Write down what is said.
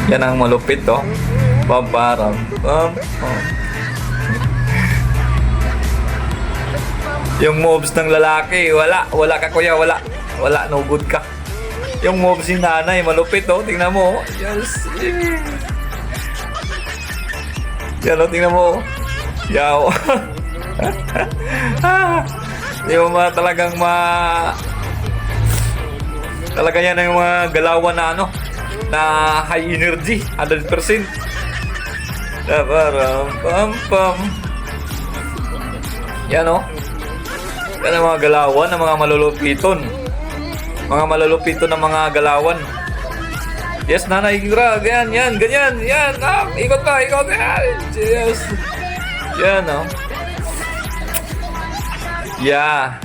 Yan ang malupit, oh. Pamparam. Yung moves ng lalaki, wala ka kuya, wala, no good ka. Yung moves ni nanay, malupit, oh. Tingnan mo, oh. Yes. Yan, oh, tingnan mo, oh. Yaw. Di mo talagang talaga yan ang mga galawan na ano, na high energy, 100%. Pam. Yan, oh. Yan ang mga galawan ng mga malulupiton. Mga malulupiton ng mga galawan. Yes, nanay, gra, ganyan. Yan, ikot pa. Yes. Yan, oh. Yeah.